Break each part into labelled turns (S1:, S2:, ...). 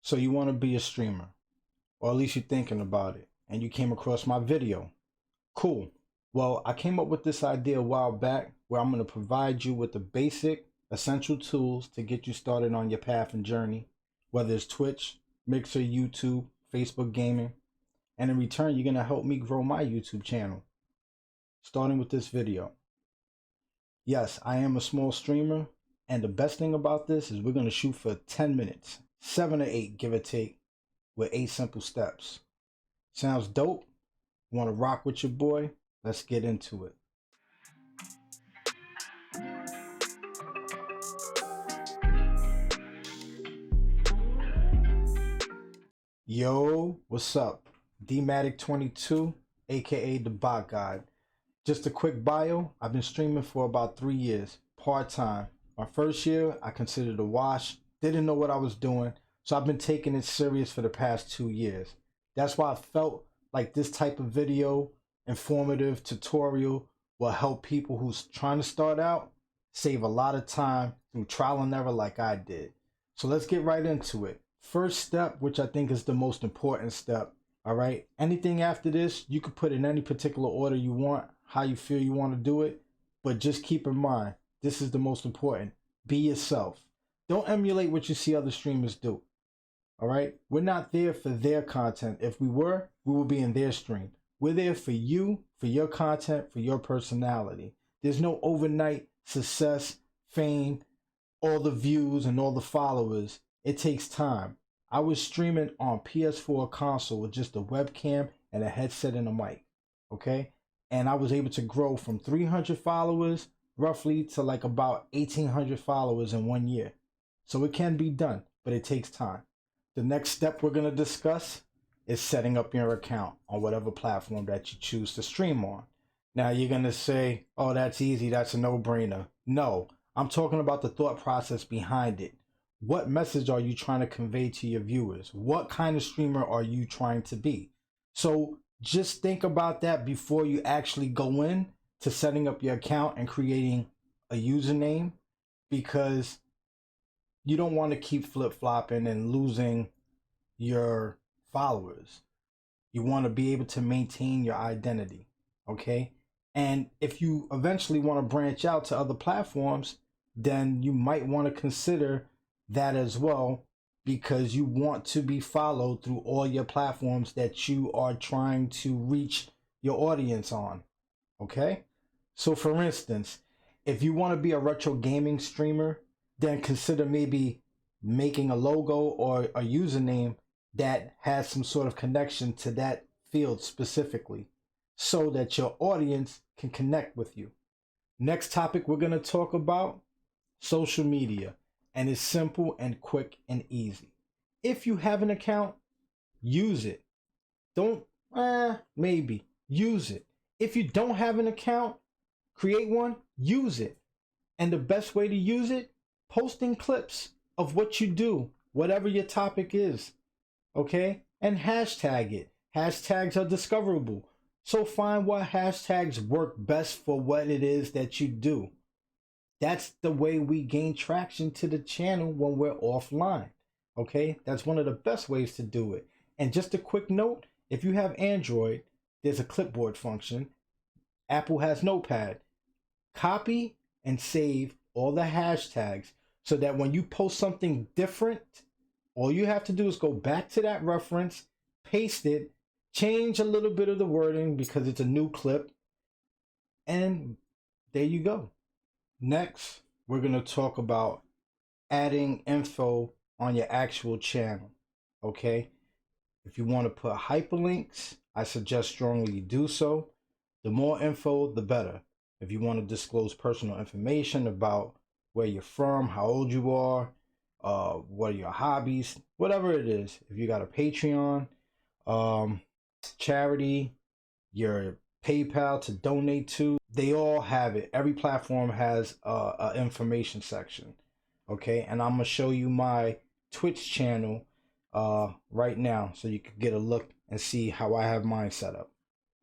S1: So you want to be a streamer, or at least you're thinking about it, and you came across my video. Cool. Well, I came up with this idea a while back where I'm going to provide you with the basic, essential tools to get you started on your path and journey, whether it's Twitch, Mixer, YouTube, Facebook gaming, and in return, you're going to help me grow my YouTube channel, starting with this video. Yes, I am a small streamer, and the best thing about this is we're going to shoot for 10 minutes, 7 or 8, give or take, with 8 simple steps. Sounds dope? Want to rock with your boy? Let's get into it. Yo, what's up? Dmatic22, aka the Bot God. Just a quick bio, I've been streaming for about 3 years, part-time. My first year, I considered a wash, didn't know what I was doing, so I've been taking it serious for the past 2 years. That's why I felt like this type of video, informative tutorial, will help people who's trying to start out, save a lot of time through trial and error like I did. So let's get right into it. First step, which I think is the most important step, all right? Anything after this, you could put in any particular order you want, how you feel you want to do it, but just keep in mind, this is the most important. Be yourself. Don't emulate what you see other streamers do. All right? We're not there for their content. If we were, we would be in their stream. We're there for you, for your content, for your personality. There's no overnight success, fame, all the views and all the followers. It takes time. I was streaming on PS4 console with just a webcam and a headset and a mic. Okay? And I was able to grow from 300 followers roughly to like about 1,800 followers in 1 year. So it can be done, but it takes time. The next step we're going to discuss is setting up your account on whatever platform that you choose to stream on. Now you're going to say, oh, that's easy, that's a no-brainer. No, I'm talking about the thought process behind it. What message are you trying to convey to your viewers? What kind of streamer are you trying to be? So just think about that before you actually go in to setting up your account and creating a username, because you don't want to keep flip-flopping and losing your followers. You want to be able to maintain your identity, okay? And if you eventually want to branch out to other platforms, then you might want to consider that as well, because you want to be followed through all your platforms that you are trying to reach your audience on, okay? So for instance, if you want to be a retro gaming streamer, then consider maybe making a logo or a username that has some sort of connection to that field specifically, so that your audience can connect with you. Next topic we're going to talk about, social media. And it's simple and quick and easy. If you have an account, use it. Don't, maybe, use it. If you don't have an account, create one, use it. And the best way to use it, posting clips of what you do, whatever your topic is, okay? And hashtag it. Hashtags are discoverable. So find what hashtags work best for what it is that you do. That's the way we gain traction to the channel when we're offline, okay? That's one of the best ways to do it. And just a quick note, if you have Android, there's a clipboard function. Apple has Notepad. Copy and save all the hashtags so that when you post something different, all you have to do is go back to that reference, paste it, change a little bit of the wording because it's a new clip, and there you go. Next, we're going to talk about adding info on your actual channel, okay? If you want to put hyperlinks, I suggest strongly you do so. The more info, the better. If you want to disclose personal information about where you're from, how old you are, what are your hobbies, whatever it is. If you got a Patreon, charity, your PayPal to donate to, they all have it. Every platform has a information section, okay? And I'm gonna show you my Twitch channel right now so you can get a look and see how I have mine set up.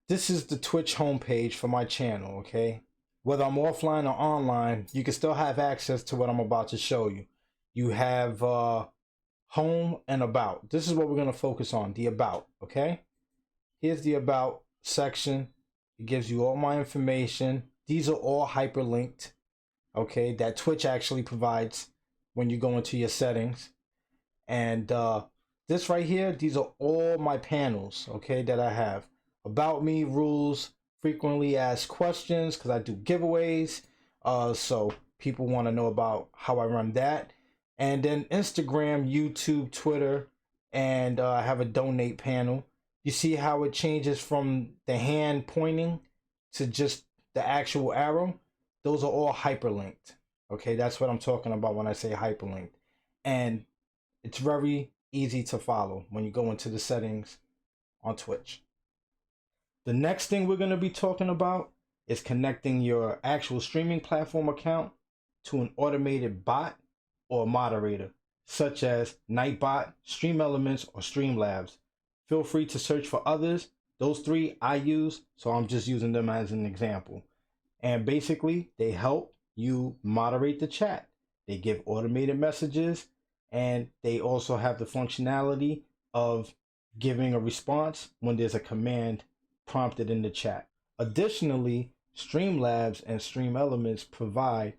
S1: This is the Twitch homepage for my channel, okay? Whether I'm offline or online, you can still have access to what I'm about to show you. You have home and about. This is what we're going to focus on, the about, okay? Here's the about section. It gives you all my information. These are all hyperlinked, okay, that Twitch actually provides when you go into your settings. And this right here, these are all my panels, okay, that I have. About me, rules, frequently asked questions, because I do giveaways. So people want to know about how I run that. And then Instagram, YouTube, Twitter, and I have a donate panel. You see how it changes from the hand pointing to just the actual arrow? Those are all hyperlinked. Okay, that's what I'm talking about when I say hyperlinked. And it's very easy to follow when you go into the settings on Twitch. The next thing we're going to be talking about is connecting your actual streaming platform account to an automated bot or moderator, such as Nightbot, Stream Elements, or Streamlabs. Feel free to search for others. Those three I use, so I'm just using them as an example. And basically, they help you moderate the chat. They give automated messages, and they also have the functionality of giving a response when there's a command prompted in the chat. Additionally, Streamlabs and Stream Elements provide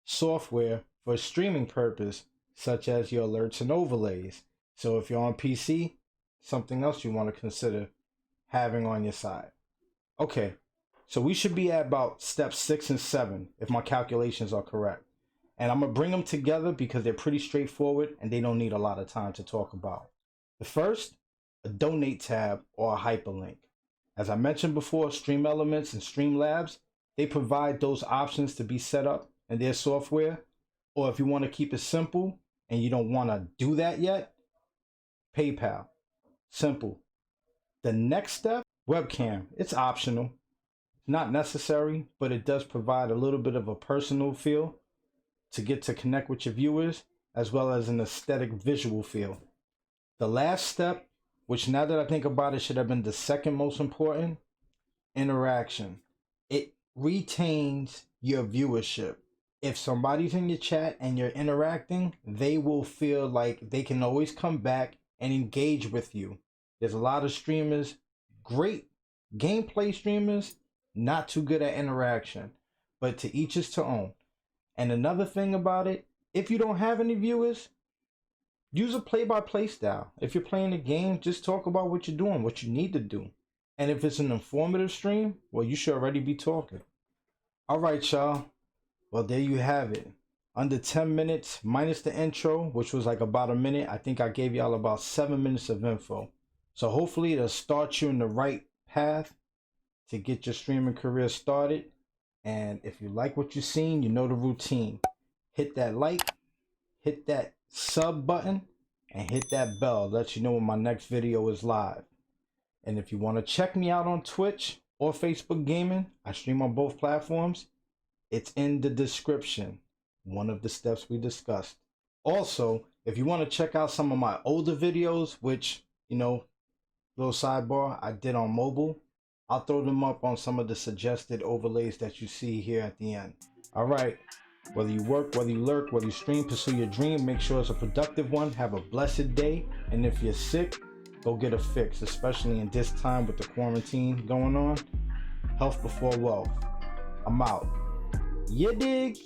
S1: software for streaming purpose, such as your alerts and overlays. So if you're on PC, something else you want to consider having on your side. Okay, so we should be at about steps 6 and 7 if my calculations are correct. And I'm going to bring them together because they're pretty straightforward and they don't need a lot of time to talk about. The first, a donate tab or a hyperlink. As I mentioned before, Stream Elements and Streamlabs, they provide those options to be set up in their software. Or if you want to keep it simple and you don't want to do that yet, PayPal. Simple. The next step, webcam. It's optional. Not necessary, but it does provide a little bit of a personal feel to get to connect with your viewers, as well as an aesthetic visual feel. The last step, which now that I think about it should have been the second most important, interaction. It retains your viewership. If somebody's in your chat and you're interacting, they will feel like they can always come back and engage with you. There's a lot of streamers, great gameplay streamers, not too good at interaction, but to each his own. And another thing about it, if you don't have any viewers, use a play-by-play style. If you're playing a game, just talk about what you're doing, what you need to do. And if it's an informative stream, well, you should already be talking. All right, y'all. Well, there you have it. Under 10 minutes, minus the intro, which was like about a minute. I think I gave y'all about 7 minutes of info. So hopefully it'll start you in the right path to get your streaming career started. And if you like what you've seen, you know the routine. Hit that like, hit that sub button, and hit that bell. Let you know when my next video is live. And if you want to check me out on Twitch or Facebook Gaming, I stream on both platforms. It's in the description, one of the steps we discussed. Also, if you want to check out some of my older videos, which, you know, little sidebar, I did on mobile, I'll throw them up on some of the suggested overlays that you see here at the end. All right, whether you work, whether you lurk, whether you stream, pursue your dream, make sure it's a productive one. Have a blessed day. And if you're sick, go get a fix, especially in this time with the quarantine going on. Health before wealth. I'm out. You dig?